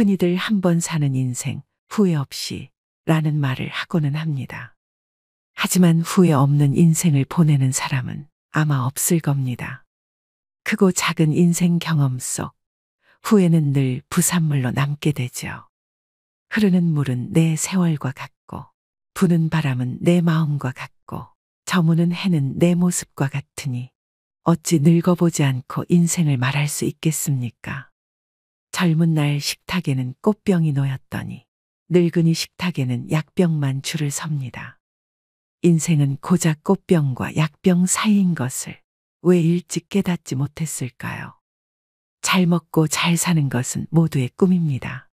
흔히들 한 번 사는 인생, 후회 없이 라는 말을 하고는 합니다. 하지만 후회 없는 인생을 보내는 사람은 아마 없을 겁니다. 크고 작은 인생 경험 속 후회는 늘 부산물로 남게 되죠. 흐르는 물은 내 세월과 같고, 부는 바람은 내 마음과 같고, 저무는 해는 내 모습과 같으니 어찌 늙어보지 않고 인생을 말할 수 있겠습니까? 젊은 날 식탁에는 꽃병이 놓였더니 늙은이 식탁에는 약병만 줄을 섭니다. 인생은 고작 꽃병과 약병 사이인 것을 왜 일찍 깨닫지 못했을까요? 잘 먹고 잘 사는 것은 모두의 꿈입니다.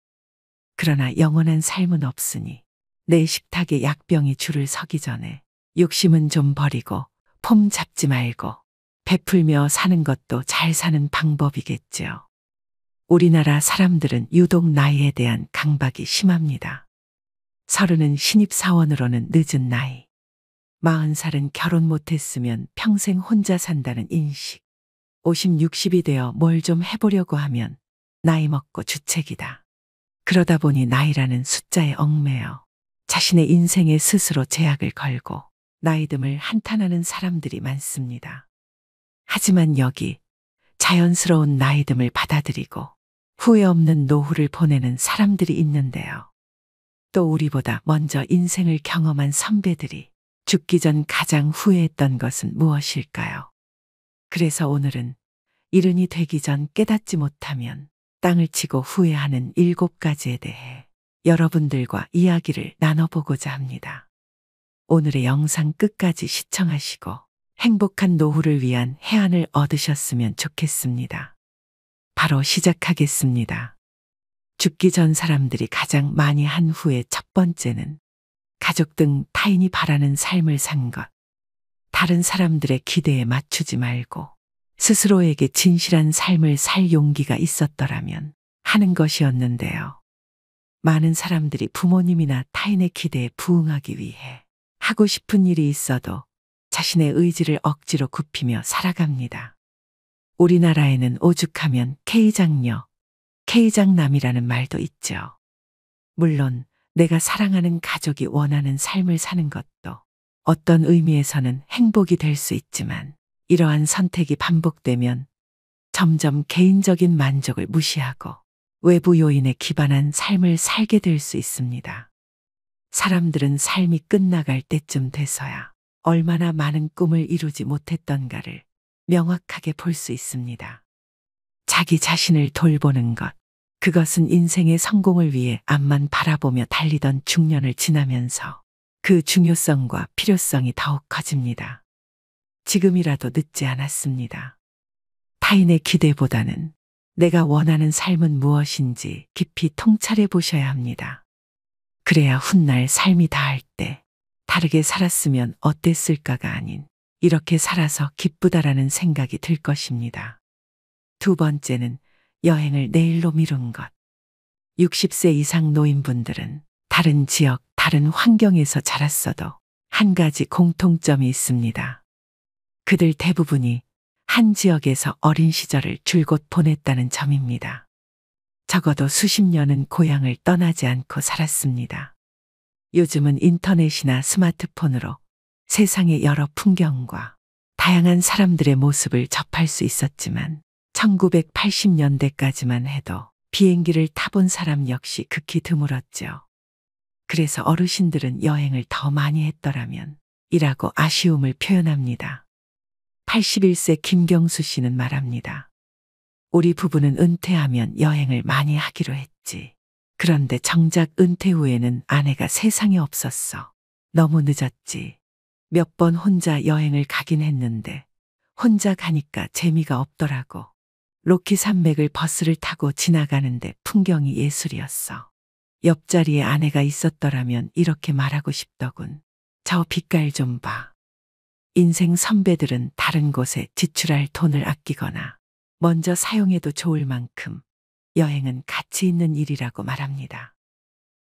그러나 영원한 삶은 없으니 내 식탁에 약병이 줄을 서기 전에 욕심은 좀 버리고 폼 잡지 말고 베풀며 사는 것도 잘 사는 방법이겠지요. 우리나라 사람들은 유독 나이에 대한 강박이 심합니다. 30은 신입사원으로는 늦은 나이. 40살은 결혼 못했으면 평생 혼자 산다는 인식. 50, 60이 되어 뭘 좀 해보려고 하면 나이 먹고 주책이다. 그러다 보니 나이라는 숫자에 얽매여 자신의 인생에 스스로 제약을 걸고 나이듦을 한탄하는 사람들이 많습니다. 하지만 여기 자연스러운 나이듦을 받아들이고 후회 없는 노후를 보내는 사람들이 있는데요. 또 우리보다 먼저 인생을 경험한 선배들이 죽기 전 가장 후회했던 것은 무엇일까요? 그래서 오늘은 이른이 되기 전 깨닫지 못하면 땅을 치고 후회하는 7가지에 대해 여러분들과 이야기를 나눠보고자 합니다. 오늘의 영상 끝까지 시청하시고 행복한 노후를 위한 해안을 얻으셨으면 좋겠습니다. 바로 시작하겠습니다. 죽기 전 사람들이 가장 많이 한 후회 첫 번째는 가족 등 타인이 바라는 삶을 산 것. 다른 사람들의 기대에 맞추지 말고 스스로에게 진실한 삶을 살 용기가 있었더라면 하는 것이었는데요. 많은 사람들이 부모님이나 타인의 기대에 부응하기 위해 하고 싶은 일이 있어도 자신의 의지를 억지로 굽히며 살아갑니다. 우리나라에는 오죽하면 K장녀, K장남이라는 말도 있죠. 물론 내가 사랑하는 가족이 원하는 삶을 사는 것도 어떤 의미에서는 행복이 될 수 있지만 이러한 선택이 반복되면 점점 개인적인 만족을 무시하고 외부 요인에 기반한 삶을 살게 될 수 있습니다. 사람들은 삶이 끝나갈 때쯤 돼서야 얼마나 많은 꿈을 이루지 못했던가를 명확하게 볼 수 있습니다. 자기 자신을 돌보는 것, 그것은 인생의 성공을 위해 앞만 바라보며 달리던 중년을 지나면서 그 중요성과 필요성이 더욱 커집니다. 지금이라도 늦지 않았습니다. 타인의 기대보다는 내가 원하는 삶은 무엇인지 깊이 통찰해 보셔야 합니다. 그래야 훗날 삶이 다할 때 다르게 살았으면 어땠을까가 아닌 이렇게 살아서 기쁘다라는 생각이 들 것입니다. 두 번째는 여행을 내일로 미룬 것. 60세 이상 노인분들은 다른 지역, 다른 환경에서 자랐어도 한 가지 공통점이 있습니다. 그들 대부분이 한 지역에서 어린 시절을 줄곧 보냈다는 점입니다. 적어도 수십 년은 고향을 떠나지 않고 살았습니다. 요즘은 인터넷이나 스마트폰으로 세상의 여러 풍경과 다양한 사람들의 모습을 접할 수 있었지만 1980년대까지만 해도 비행기를 타본 사람 역시 극히 드물었죠. 그래서 어르신들은 여행을 더 많이 했더라면 이라고 아쉬움을 표현합니다. 81세 김경수 씨는 말합니다. 우리 부부는 은퇴하면 여행을 많이 하기로 했지. 그런데 정작 은퇴 후에는 아내가 세상에 없었어. 너무 늦었지. 몇 번 혼자 여행을 가긴 했는데 혼자 가니까 재미가 없더라고. 로키 산맥을 버스를 타고 지나가는데 풍경이 예술이었어. 옆자리에 아내가 있었더라면 이렇게 말하고 싶더군. 저 빛깔 좀 봐. 인생 선배들은 다른 곳에 지출할 돈을 아끼거나 먼저 사용해도 좋을 만큼 여행은 가치 있는 일이라고 말합니다.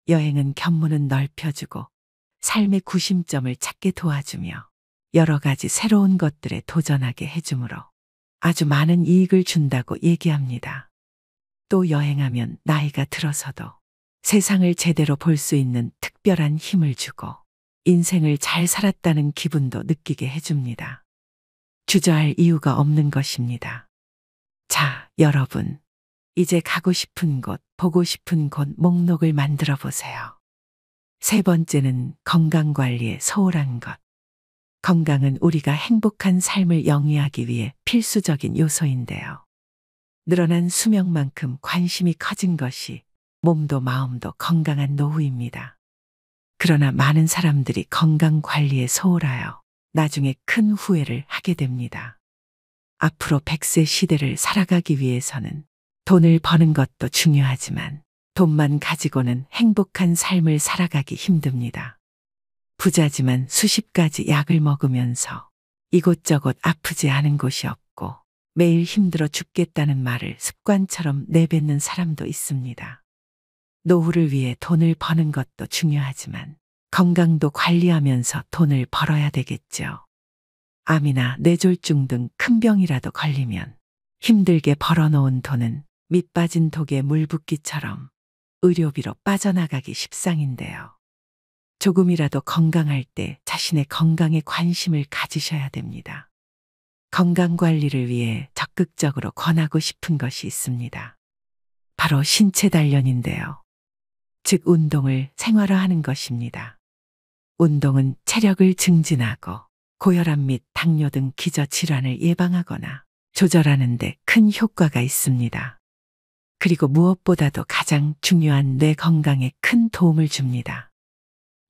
여행은 견문은 넓혀주고 삶의 구심점을 찾게 도와주며 여러 가지 새로운 것들에 도전하게 해주므로 아주 많은 이익을 준다고 얘기합니다. 또 여행하면 나이가 들어서도 세상을 제대로 볼 수 있는 특별한 힘을 주고 인생을 잘 살았다는 기분도 느끼게 해줍니다. 주저할 이유가 없는 것입니다. 자, 여러분. 이제 가고 싶은 곳, 보고 싶은 곳 목록을 만들어 보세요. 세 번째는 건강관리에 소홀한 것. 건강은 우리가 행복한 삶을 영위하기 위해 필수적인 요소인데요. 늘어난 수명만큼 관심이 커진 것이 몸도 마음도 건강한 노후입니다. 그러나 많은 사람들이 건강 관리에 소홀하여 나중에 큰 후회를 하게 됩니다. 앞으로 100세 시대를 살아가기 위해서는 돈을 버는 것도 중요하지만 돈만 가지고는 행복한 삶을 살아가기 힘듭니다. 부자지만 수십 가지 약을 먹으면서 이곳저곳 아프지 않은 곳이 없고 매일 힘들어 죽겠다는 말을 습관처럼 내뱉는 사람도 있습니다. 노후를 위해 돈을 버는 것도 중요하지만 건강도 관리하면서 돈을 벌어야 되겠죠. 암이나 뇌졸중 등 큰 병이라도 걸리면 힘들게 벌어놓은 돈은 밑 빠진 독에 물 붓기처럼 의료비로 빠져나가기 십상인데요. 조금이라도 건강할 때 자신의 건강에 관심을 가지셔야 됩니다. 건강 관리를 위해 적극적으로 권하고 싶은 것이 있습니다. 바로 신체 단련인데요. 즉 운동을 생활화하는 것입니다. 운동은 체력을 증진하고 고혈압 및 당뇨 등 기저질환을 예방하거나 조절하는 데 큰 효과가 있습니다. 그리고 무엇보다도 가장 중요한 뇌 건강에 큰 도움을 줍니다.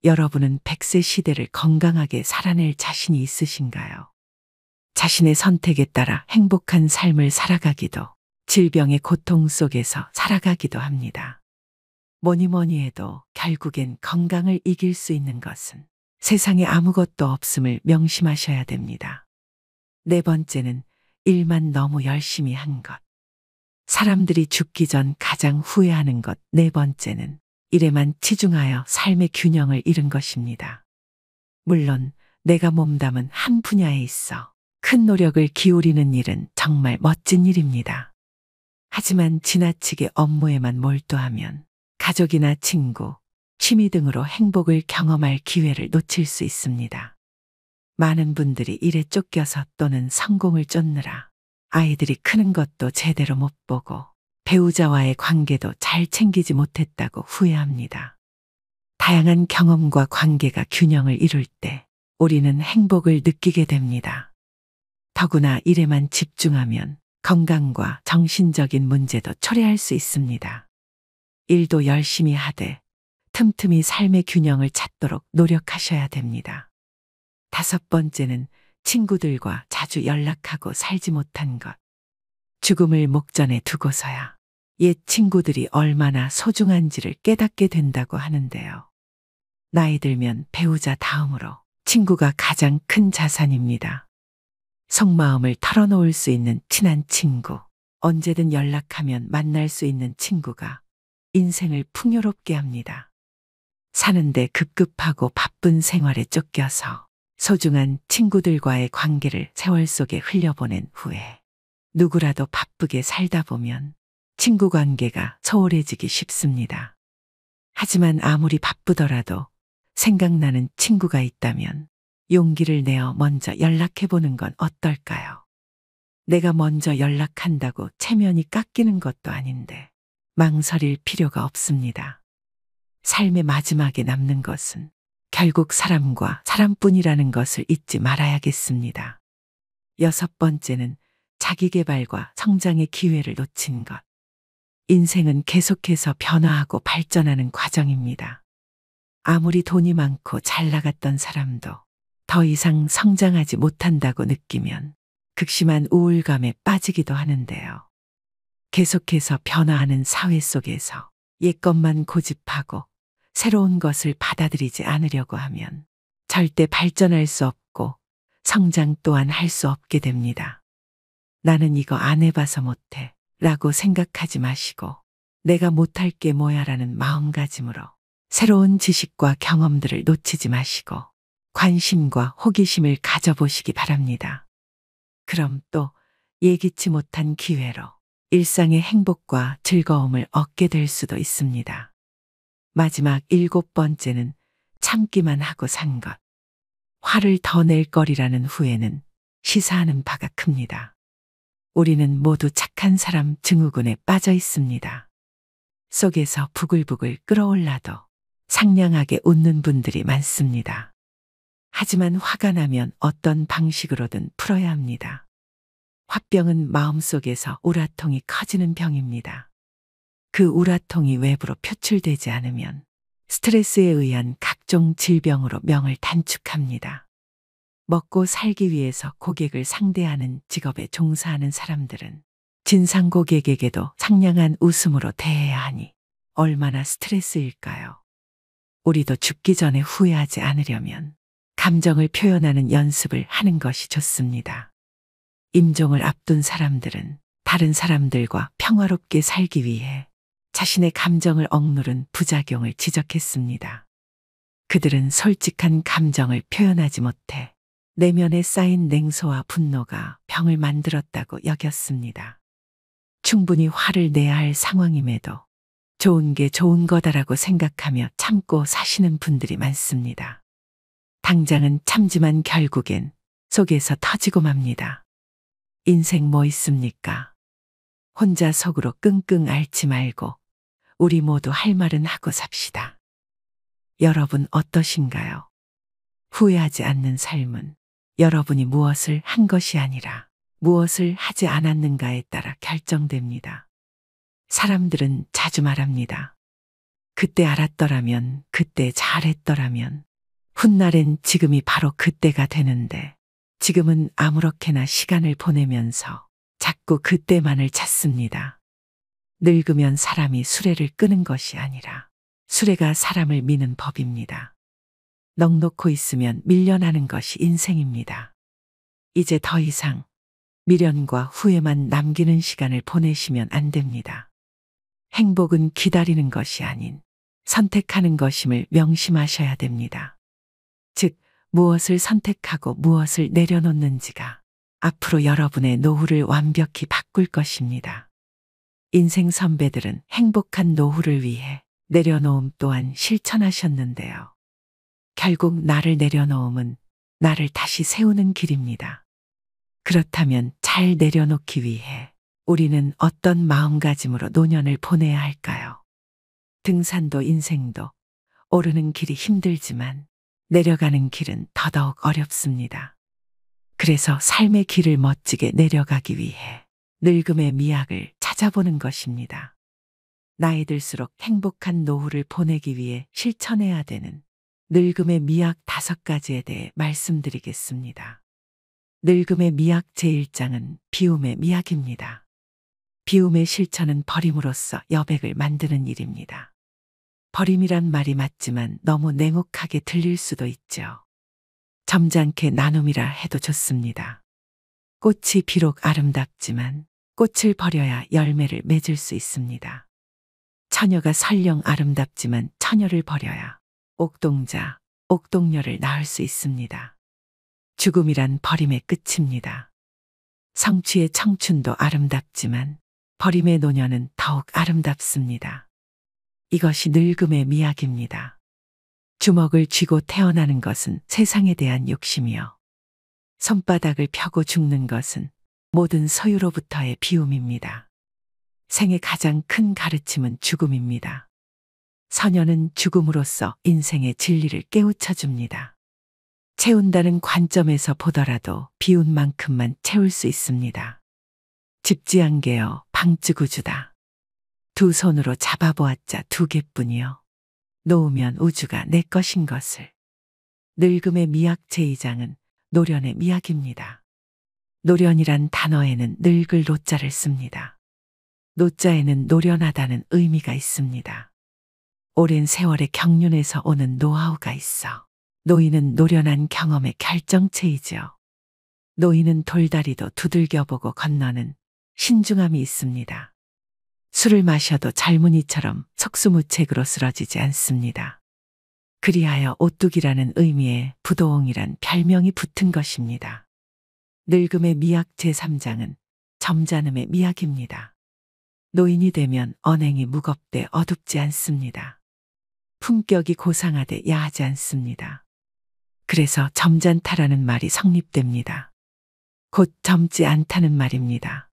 여러분은 100세 시대를 건강하게 살아낼 자신이 있으신가요? 자신의 선택에 따라 행복한 삶을 살아가기도, 질병의 고통 속에서 살아가기도 합니다. 뭐니 뭐니 해도 결국엔 건강을 이길 수 있는 것은 세상에 아무것도 없음을 명심하셔야 됩니다. 네 번째는 일만 너무 열심히 한 것. 사람들이 죽기 전 가장 후회하는 것 네 번째는 일에만 치중하여 삶의 균형을 잃은 것입니다. 물론 내가 몸담은 한 분야에 있어 큰 노력을 기울이는 일은 정말 멋진 일입니다. 하지만 지나치게 업무에만 몰두하면 가족이나 친구, 취미 등으로 행복을 경험할 기회를 놓칠 수 있습니다. 많은 분들이 일에 쫓겨서 또는 성공을 쫓느라 아이들이 크는 것도 제대로 못 보고 배우자와의 관계도 잘 챙기지 못했다고 후회합니다. 다양한 경험과 관계가 균형을 이룰 때 우리는 행복을 느끼게 됩니다. 더구나 일에만 집중하면 건강과 정신적인 문제도 초래할 수 있습니다. 일도 열심히 하되 틈틈이 삶의 균형을 찾도록 노력하셔야 됩니다. 다섯 번째는 친구들과 자주 연락하고 살지 못한 것. 죽음을 목전에 두고서야 옛 친구들이 얼마나 소중한지를 깨닫게 된다고 하는데요. 나이 들면 배우자 다음으로 친구가 가장 큰 자산입니다. 속마음을 털어놓을 수 있는 친한 친구, 언제든 연락하면 만날 수 있는 친구가 인생을 풍요롭게 합니다. 사는데 급급하고 바쁜 생활에 쫓겨서 소중한 친구들과의 관계를 세월 속에 흘려보낸 후에 누구라도 바쁘게 살다 보면 친구 관계가 소홀해지기 쉽습니다. 하지만 아무리 바쁘더라도 생각나는 친구가 있다면 용기를 내어 먼저 연락해보는 건 어떨까요? 내가 먼저 연락한다고 체면이 깎이는 것도 아닌데 망설일 필요가 없습니다. 삶의 마지막에 남는 것은 결국 사람과 사람뿐이라는 것을 잊지 말아야겠습니다. 여섯 번째는 자기계발과 성장의 기회를 놓친 것. 인생은 계속해서 변화하고 발전하는 과정입니다. 아무리 돈이 많고 잘 나갔던 사람도 더 이상 성장하지 못한다고 느끼면 극심한 우울감에 빠지기도 하는데요. 계속해서 변화하는 사회 속에서 옛것만 고집하고 새로운 것을 받아들이지 않으려고 하면 절대 발전할 수 없고 성장 또한 할 수 없게 됩니다. 나는 이거 안 해봐서 못해 라고 생각하지 마시고 내가 못할 게 뭐야 라는 마음가짐으로 새로운 지식과 경험들을 놓치지 마시고 관심과 호기심을 가져보시기 바랍니다. 그럼 또 예기치 못한 기회로 일상의 행복과 즐거움을 얻게 될 수도 있습니다. 마지막 7번째는 참기만 하고 산 것. 화를 더 낼 거리라는 후회는 시사하는 바가 큽니다. 우리는 모두 착한 사람 증후군에 빠져 있습니다. 속에서 부글부글 끓어올라도 상냥하게 웃는 분들이 많습니다. 하지만 화가 나면 어떤 방식으로든 풀어야 합니다. 화병은 마음속에서 우라통이 커지는 병입니다. 그 우라통이 외부로 표출되지 않으면 스트레스에 의한 각종 질병으로 명을 단축합니다. 먹고 살기 위해서 고객을 상대하는 직업에 종사하는 사람들은 진상 고객에게도 상냥한 웃음으로 대해야 하니 얼마나 스트레스일까요? 우리도 죽기 전에 후회하지 않으려면 감정을 표현하는 연습을 하는 것이 좋습니다. 임종을 앞둔 사람들은 다른 사람들과 평화롭게 살기 위해 자신의 감정을 억누른 부작용을 지적했습니다. 그들은 솔직한 감정을 표현하지 못해 내면에 쌓인 냉소와 분노가 병을 만들었다고 여겼습니다. 충분히 화를 내야 할 상황임에도 좋은 게 좋은 거다라고 생각하며 참고 사시는 분들이 많습니다. 당장은 참지만 결국엔 속에서 터지고 맙니다. 인생 뭐 있습니까? 혼자 속으로 끙끙 앓지 말고 우리 모두 할 말은 하고 삽시다. 여러분 어떠신가요? 후회하지 않는 삶은 여러분이 무엇을 한 것이 아니라 무엇을 하지 않았는가에 따라 결정됩니다. 사람들은 자주 말합니다. 그때 알았더라면, 그때 잘했더라면, 훗날엔 지금이 바로 그때가 되는데 지금은 아무렇게나 시간을 보내면서 자꾸 그때만을 찾습니다. 늙으면 사람이 수레를 끄는 것이 아니라 수레가 사람을 미는 법입니다. 넋놓고 있으면 밀려나는 것이 인생입니다. 이제 더 이상 미련과 후회만 남기는 시간을 보내시면 안 됩니다. 행복은 기다리는 것이 아닌 선택하는 것임을 명심하셔야 됩니다. 즉, 무엇을 선택하고 무엇을 내려놓는지가 앞으로 여러분의 노후를 완벽히 바꿀 것입니다. 인생 선배들은 행복한 노후를 위해 내려놓음 또한 실천하셨는데요. 결국 나를 내려놓음은 나를 다시 세우는 길입니다. 그렇다면 잘 내려놓기 위해 우리는 어떤 마음가짐으로 노년을 보내야 할까요? 등산도 인생도 오르는 길이 힘들지만 내려가는 길은 더더욱 어렵습니다. 그래서 삶의 길을 멋지게 내려가기 위해 늙음의 미학을 찾아보는 것입니다. 나이 들수록 행복한 노후를 보내기 위해 실천해야 되는 늙음의 미학 5가지에 대해 말씀드리겠습니다. 늙음의 미학 제1장은 비움의 미학입니다. 비움의 실천은 버림으로써 여백을 만드는 일입니다. 버림이란 말이 맞지만 너무 냉혹하게 들릴 수도 있죠. 점잖게 나눔이라 해도 좋습니다. 꽃이 비록 아름답지만 꽃을 버려야 열매를 맺을 수 있습니다. 처녀가 설령 아름답지만 처녀를 버려야 옥동자, 옥동녀를 낳을 수 있습니다. 죽음이란 버림의 끝입니다. 성취의 청춘도 아름답지만 버림의 노년은 더욱 아름답습니다. 이것이 늙음의 미학입니다. 주먹을 쥐고 태어나는 것은 세상에 대한 욕심이요. 손바닥을 펴고 죽는 것은 모든 소유로부터의 비움입니다. 생의 가장 큰 가르침은 죽음입니다. 선녀는 죽음으로써 인생의 진리를 깨우쳐 줍니다. 채운다는 관점에서 보더라도 비운 만큼만 채울 수 있습니다. 집지한개여 방쯔구주다. 두 손으로 잡아보았자 2개뿐이요. 놓으면 우주가 내 것인 것을. 늙음의 미학 제2장은 노련의 미학입니다. 노련이란 단어에는 늙을 노자를 씁니다. 노자에는 노련하다는 의미가 있습니다. 오랜 세월의 경륜에서 오는 노하우가 있어 노인은 노련한 경험의 결정체이죠. 노인은 돌다리도 두들겨보고 건너는 신중함이 있습니다. 술을 마셔도 젊은이처럼 속수무책으로 쓰러지지 않습니다. 그리하여 오뚝이라는 의미의 부도옹이란 별명이 붙은 것입니다. 늙음의 미학 제3장은 점잖음의 미학입니다. 노인이 되면 언행이 무겁되 어둡지 않습니다. 품격이 고상하되 야하지 않습니다. 그래서 점잖다라는 말이 성립됩니다. 곧 젊지 않다는 말입니다.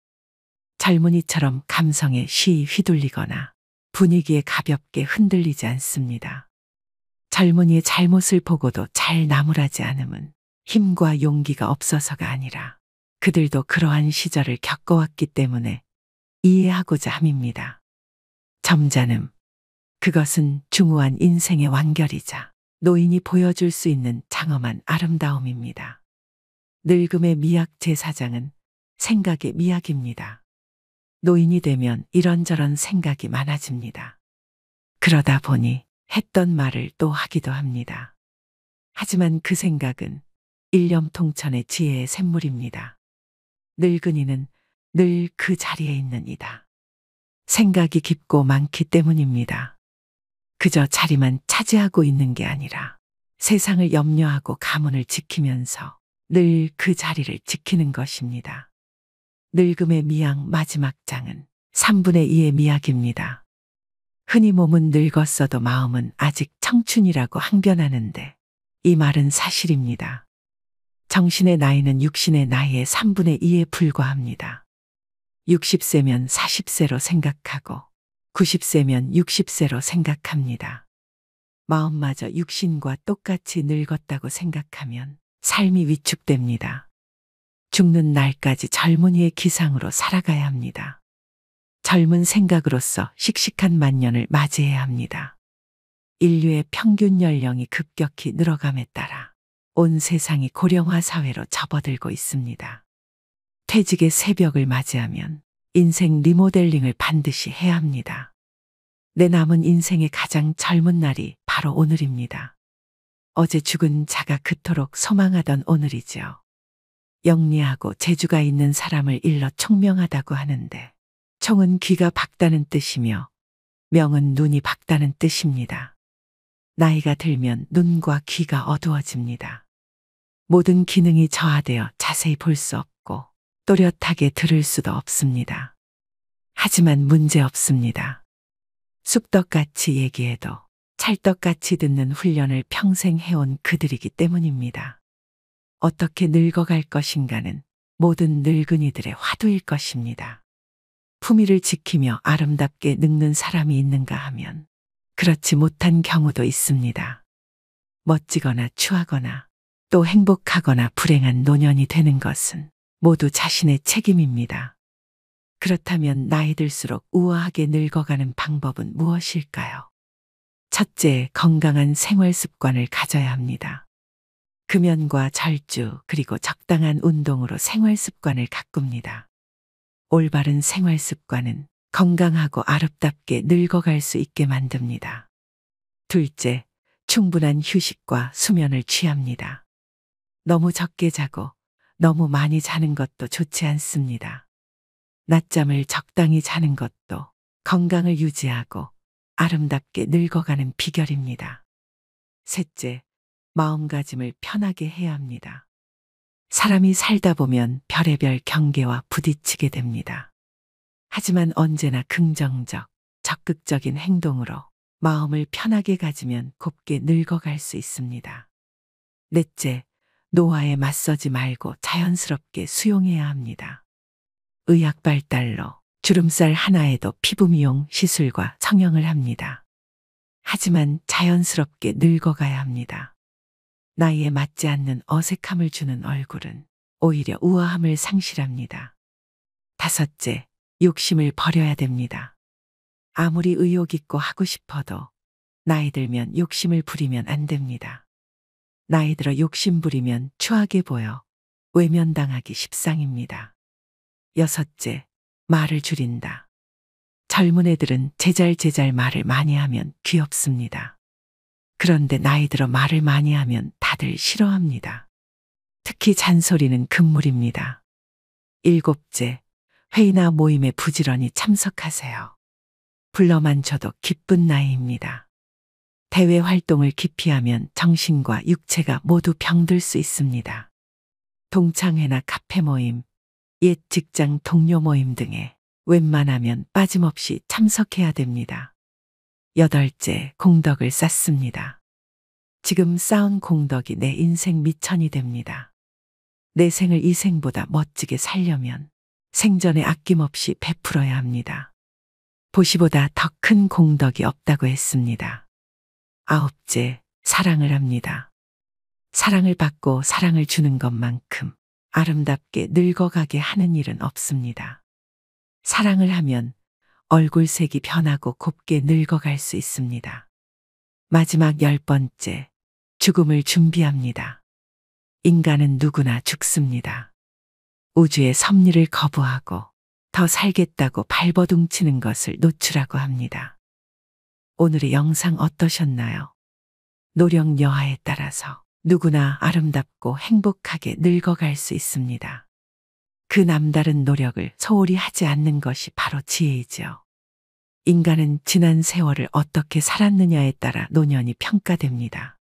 젊은이처럼 감성에 쉬이 휘둘리거나 분위기에 가볍게 흔들리지 않습니다. 젊은이의 잘못을 보고도 잘 나무라지 않음은 힘과 용기가 없어서가 아니라 그들도 그러한 시절을 겪어왔기 때문에 이해하고자 함입니다. 점잖음. 그것은 중후한 인생의 완결이자 노인이 보여줄 수 있는 장엄한 아름다움입니다. 늙음의 미학 제4장은 생각의 미학입니다. 노인이 되면 이런저런 생각이 많아집니다. 그러다 보니 했던 말을 또 하기도 합니다. 하지만 그 생각은 일념통천의 지혜의 샘물입니다. 늙은이는 늘 그 자리에 있는 이다. 생각이 깊고 많기 때문입니다. 그저 자리만 차지하고 있는 게 아니라 세상을 염려하고 가문을 지키면서 늘 그 자리를 지키는 것입니다. 늙음의 미학 마지막 장은 3분의 2의 미학입니다. 흔히 몸은 늙었어도 마음은 아직 청춘이라고 항변하는데 이 말은 사실입니다. 정신의 나이는 육신의 나이의 3분의 2에 불과합니다. 60세면 40세로 생각하고 90세면 60세로 생각합니다. 마음마저 육신과 똑같이 늙었다고 생각하면 삶이 위축됩니다. 죽는 날까지 젊은이의 기상으로 살아가야 합니다. 젊은 생각으로서 씩씩한 만년을 맞이해야 합니다. 인류의 평균 연령이 급격히 늘어감에 따라 온 세상이 고령화 사회로 접어들고 있습니다. 퇴직의 새벽을 맞이하면 인생 리모델링을 반드시 해야 합니다. 내 남은 인생의 가장 젊은 날이 바로 오늘입니다. 어제 죽은 자가 그토록 소망하던 오늘이죠. 영리하고 재주가 있는 사람을 일러 총명하다고 하는데 총은 귀가 밝다는 뜻이며 명은 눈이 밝다는 뜻입니다. 나이가 들면 눈과 귀가 어두워집니다. 모든 기능이 저하되어 자세히 볼 수 없고 또렷하게 들을 수도 없습니다. 하지만 문제 없습니다. 쑥떡같이 얘기해도 찰떡같이 듣는 훈련을 평생 해온 그들이기 때문입니다. 어떻게 늙어갈 것인가는 모든 늙은이들의 화두일 것입니다. 품위를 지키며 아름답게 늙는 사람이 있는가 하면 그렇지 못한 경우도 있습니다. 멋지거나 추하거나 또 행복하거나 불행한 노년이 되는 것은 모두 자신의 책임입니다. 그렇다면 나이 들수록 우아하게 늙어가는 방법은 무엇일까요? 첫째, 건강한 생활 습관을 가져야 합니다. 금연과 절주 그리고 적당한 운동으로 생활 습관을 가꿉니다. 올바른 생활 습관은 건강하고 아름답게 늙어갈 수 있게 만듭니다. 둘째, 충분한 휴식과 수면을 취합니다. 너무 적게 자고 너무 많이 자는 것도 좋지 않습니다. 낮잠을 적당히 자는 것도 건강을 유지하고 아름답게 늙어가는 비결입니다. 셋째, 마음가짐을 편하게 해야 합니다. 사람이 살다 보면 별의별 경계와 부딪히게 됩니다. 하지만 언제나 긍정적, 적극적인 행동으로 마음을 편하게 가지면 곱게 늙어갈 수 있습니다. 넷째, 노화에 맞서지 말고 자연스럽게 수용해야 합니다. 의학 발달로 주름살 하나에도 피부 미용 시술과 성형을 합니다. 하지만 자연스럽게 늙어가야 합니다. 나이에 맞지 않는 어색함을 주는 얼굴은 오히려 우아함을 상실합니다. 다섯째, 욕심을 버려야 됩니다. 아무리 의욕 있고 하고 싶어도 나이 들면 욕심을 부리면 안 됩니다. 나이 들어 욕심 부리면 추하게 보여 외면당하기 십상입니다. 여섯째, 말을 줄인다. 젊은 애들은 제잘제잘 말을 많이 하면 귀엽습니다. 그런데 나이 들어 말을 많이 하면 다들 싫어합니다. 특히 잔소리는 금물입니다. 일곱째, 회의나 모임에 부지런히 참석하세요. 불러만 줘도 기쁜 나이입니다. 대외 활동을 기피하면 정신과 육체가 모두 병들 수 있습니다. 동창회나 카페 모임, 옛 직장 동료 모임 등에 웬만하면 빠짐없이 참석해야 됩니다. 8째, 공덕을 쌓습니다. 지금 쌓은 공덕이 내 인생 미천이 됩니다. 내 생을 이 생보다 멋지게 살려면 생전에 아낌없이 베풀어야 합니다. 보시보다 더 큰 공덕이 없다고 했습니다. 9째, 사랑을 합니다. 사랑을 받고 사랑을 주는 것만큼 아름답게 늙어가게 하는 일은 없습니다. 사랑을 하면 얼굴색이 변하고 곱게 늙어갈 수 있습니다. 마지막 10번째, 죽음을 준비합니다. 인간은 누구나 죽습니다. 우주의 섭리를 거부하고 더 살겠다고 발버둥치는 것을 노출하고 합니다. 오늘의 영상 어떠셨나요? 노력 여하에 따라서 누구나 아름답고 행복하게 늙어갈 수 있습니다. 그 남다른 노력을 소홀히 하지 않는 것이 바로 지혜이죠. 인간은 지난 세월을 어떻게 살았느냐에 따라 노년이 평가됩니다.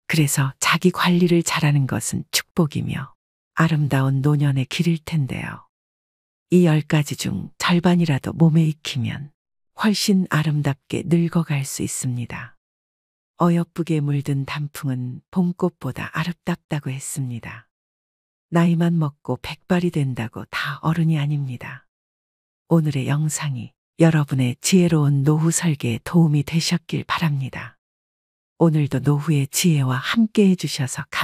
그래서 자기 관리를 잘하는 것은 축복이며 아름다운 노년의 길일 텐데요. 이 10가지 중 절반이라도 몸에 익히면 훨씬 아름답게 늙어갈 수 있습니다. 어여쁘게 물든 단풍은 봄꽃보다 아름답다고 했습니다. 나이만 먹고 백발이 된다고 다 어른이 아닙니다. 오늘의 영상이 여러분의 지혜로운 노후 설계에 도움이 되셨길 바랍니다. 오늘도 노후의 지혜와 함께 해주셔서 감사합니다.